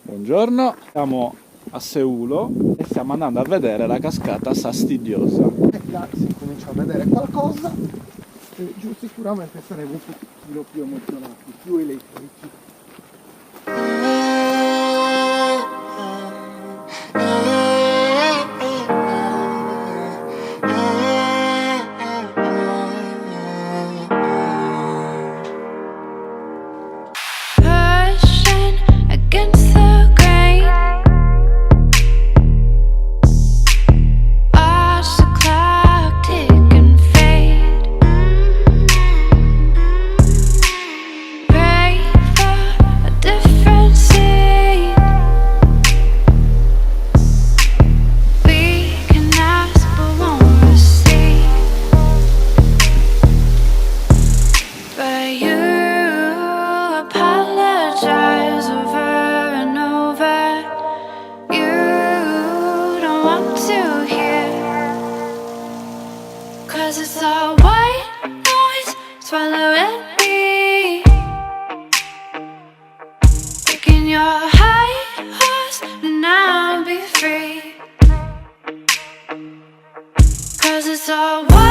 Buongiorno, siamo a Seulo e stiamo andando a vedere la cascata Sastidiosa. E là si comincia a vedere qualcosa e giù sicuramente saremo un pochino più emozionati, più elettrici. Pushing against the grain, watch the clock tick and fade. Pray for a different scene. We can ask but won't receive. But you apologize over and over. You don't want to hear, 'cause it's all white noise swallowing me. Taking your high horse and I'll be free, 'cause it's all white